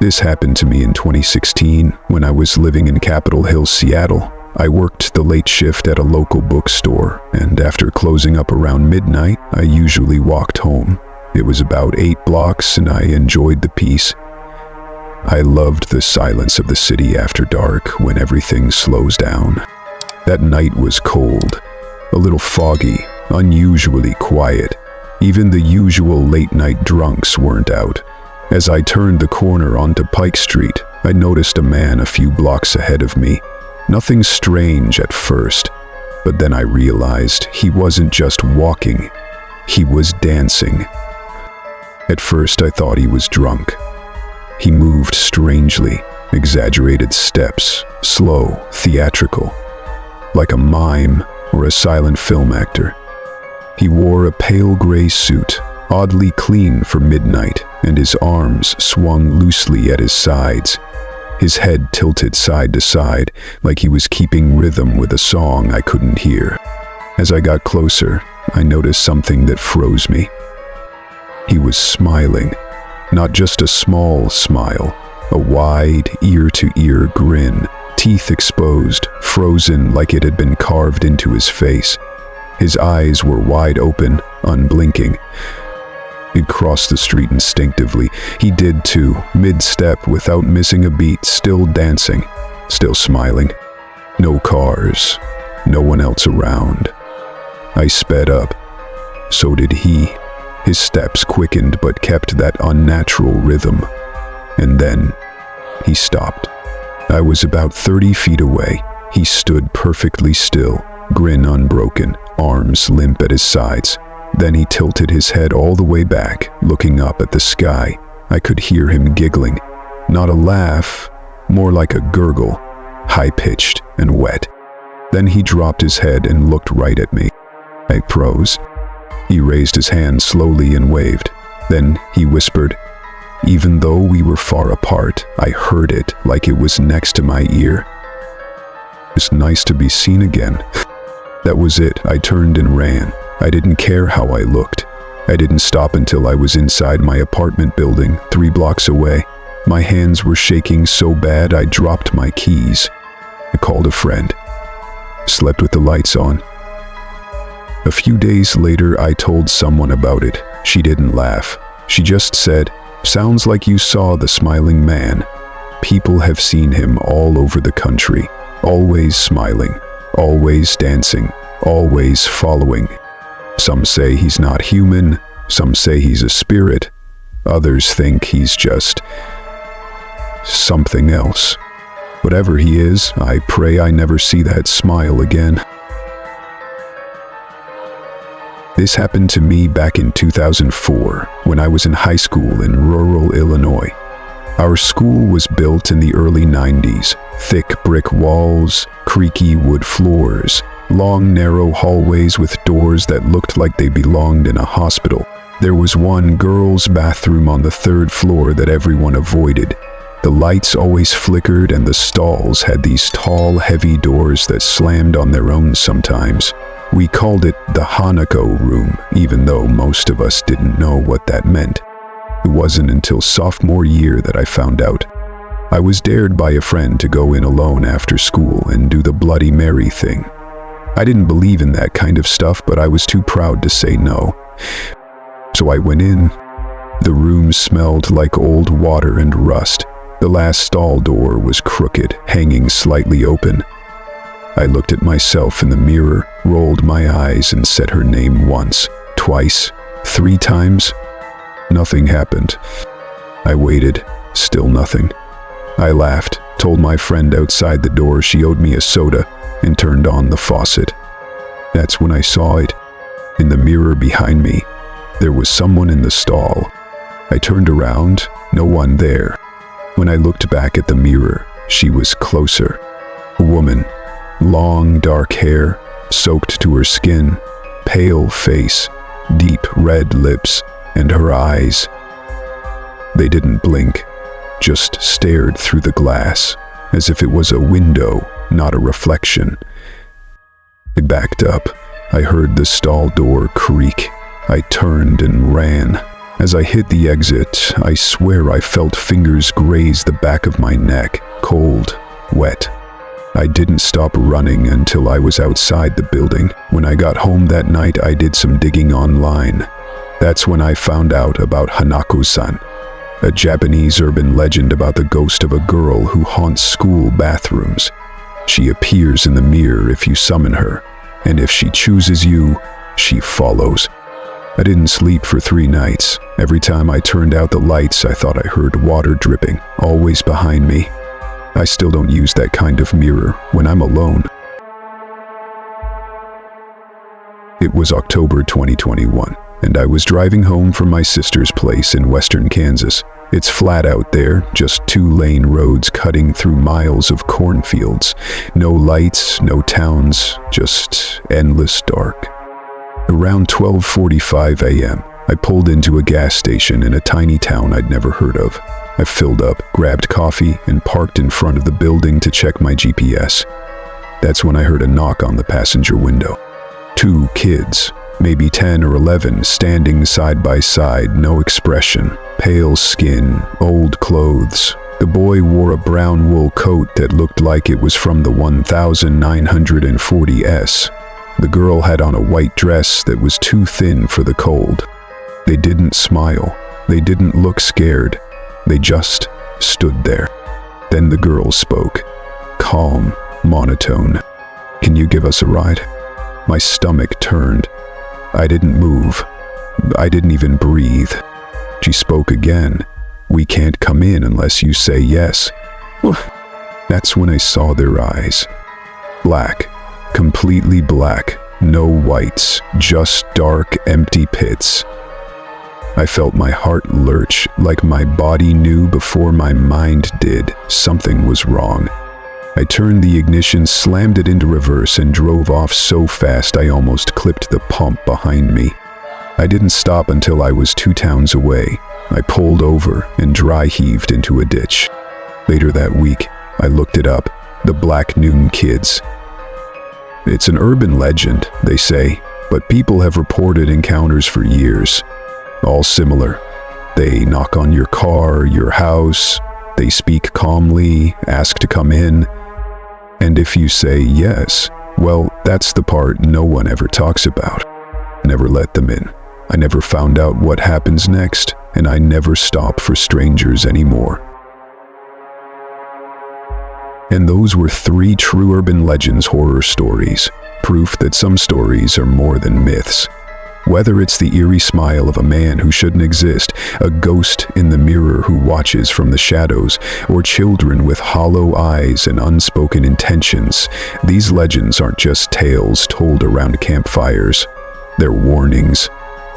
This happened to me in 2016 when I was living in Capitol Hill, Seattle. I worked the late shift at a local bookstore, and after closing up around midnight, I usually walked home. It was about 8 blocks, and I enjoyed the peace. I loved the silence of the city after dark when everything slows down. That night was cold, a little foggy, unusually quiet. Even the usual late-night drunks weren't out. As I turned the corner onto Pike Street, I noticed a man a few blocks ahead of me. Nothing strange at first, but then I realized he wasn't just walking, he was dancing. At first I thought he was drunk. He moved strangely, exaggerated steps, slow, theatrical, like a mime or a silent film actor. He wore a pale gray suit, oddly clean for midnight, and his arms swung loosely at his sides. His head tilted side to side, like he was keeping rhythm with a song I couldn't hear. As I got closer, I noticed something that froze me. He was smiling, not just a small smile, a wide, ear-to-ear grin, teeth exposed, frozen like it had been carved into his face. His eyes were wide open, unblinking. He'd crossed the street instinctively. He did too, mid-step, without missing a beat, still dancing, still smiling. No cars, no one else around. I sped up. So did he. His steps quickened but kept that unnatural rhythm. And then, he stopped. I was about 30 feet away. He stood perfectly still, grin unbroken, arms limp at his sides. Then he tilted his head all the way back, looking up at the sky. I could hear him giggling. Not a laugh, more like a gurgle, high-pitched and wet. Then he dropped his head and looked right at me. I froze. He raised his hand slowly and waved. Then he whispered. Even though we were far apart, I heard it like it was next to my ear. It's nice to be seen again. That was it. I turned and ran. I didn't care how I looked. I didn't stop until I was inside my apartment building, 3 blocks away. My hands were shaking so bad I dropped my keys. I called a friend. Slept with the lights on. A few days later, I told someone about it. She didn't laugh. She just said, "Sounds like you saw the smiling man." People have seen him all over the country, always smiling, always dancing, always following. Some say he's not human, some say he's a spirit, others think he's just something else. Whatever he is, I pray I never see that smile again. This happened to me back in 2004, when I was in high school in rural Illinois. Our school was built in the early 90s, thick brick walls, creaky wood floors, long narrow hallways with doors that looked like they belonged in a hospital. There was one girls' bathroom on the 3rd floor that everyone avoided. The lights always flickered and the stalls had these tall, heavy doors that slammed on their own sometimes. We called it the Hanako room, even though most of us didn't know what that meant. It wasn't until sophomore year that I found out. I was dared by a friend to go in alone after school and do the Bloody Mary thing. I didn't believe in that kind of stuff, but I was too proud to say no. So I went in. The room smelled like old water and rust. The last stall door was crooked, hanging slightly open. I looked at myself in the mirror, rolled my eyes, and said her name once, twice, 3 times. Nothing happened. I waited, still nothing. I laughed, told my friend outside the door she owed me a soda, and turned on the faucet. That's when I saw it. In the mirror behind me, there was someone in the stall. I turned around, no one there. When I looked back at the mirror, she was closer. A woman, long dark hair, soaked to her skin, pale face, deep red lips, and her eyes. They didn't blink, just stared through the glass, as if it was a window, not a reflection. I backed up. I heard the stall door creak. I turned and ran. As I hit the exit, I swear I felt fingers graze the back of my neck, cold, wet. I didn't stop running until I was outside the building. When I got home that night, I did some digging online. That's when I found out about Hanako-san, a Japanese urban legend about the ghost of a girl who haunts school bathrooms. She appears in the mirror if you summon her, and if she chooses you, she follows. I didn't sleep for 3 nights. Every time I turned out the lights, I thought I heard water dripping, always behind me. I still don't use that kind of mirror when I'm alone. It was October 2021, and I was driving home from my sister's place in western Kansas. It's flat out there, just 2-lane roads cutting through miles of cornfields. No lights, no towns, just endless dark. Around 12:45 a.m., I pulled into a gas station in a tiny town I'd never heard of. I filled up, grabbed coffee, and parked in front of the building to check my GPS. That's when I heard a knock on the passenger window. 2 kids, maybe 10 or 11, standing side by side, no expression, pale skin, old clothes. The boy wore a brown wool coat that looked like it was from the 1940s. The girl had on a white dress that was too thin for the cold. They didn't smile. They didn't look scared. They just stood there. Then the girl spoke, calm, monotone. "Can you give us a ride?" My stomach turned. I didn't move. I didn't even breathe. She spoke again. "We can't come in unless you say yes." That's when I saw their eyes. Black. Completely black, no whites, just dark, empty pits. I felt my heart lurch, like my body knew before my mind did. Something was wrong. I turned the ignition, slammed it into reverse, and drove off so fast I almost clipped the pump behind me. I didn't stop until I was 2 towns away. I pulled over and dry heaved into a ditch. Later that week, I looked it up, the Black Noon Kids. It's an urban legend, they say, but people have reported encounters for years. All similar. They knock on your car, your house, they speak calmly, ask to come in. And if you say yes, well, that's the part no one ever talks about. Never let them in. I never found out what happens next, and I never stop for strangers anymore. And those were 3 true urban legends horror stories, proof that some stories are more than myths. Whether it's the eerie smile of a man who shouldn't exist, a ghost in the mirror who watches from the shadows, or children with hollow eyes and unspoken intentions, these legends aren't just tales told around campfires. They're warnings.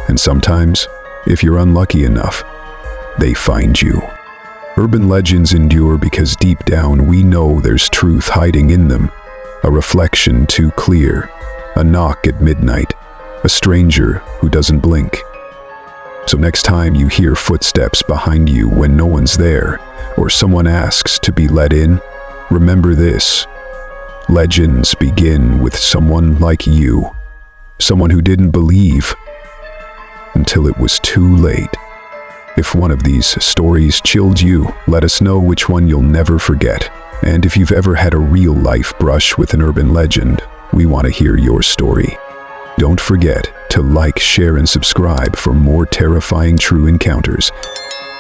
And sometimes, if you're unlucky enough, they find you. Urban legends endure because deep down we know there's truth hiding in them. A reflection too clear, a knock at midnight, a stranger who doesn't blink. So next time you hear footsteps behind you when no one's there, or someone asks to be let in, remember this. Legends begin with someone like you, someone who didn't believe until it was too late. If one of these stories chilled you, let us know which one you'll never forget. And if you've ever had a real-life brush with an urban legend, we want to hear your story. Don't forget to like, share, and subscribe for more terrifying true encounters.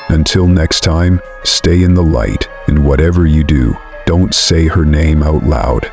Until next time, stay in the light, and whatever you do, don't say her name out loud.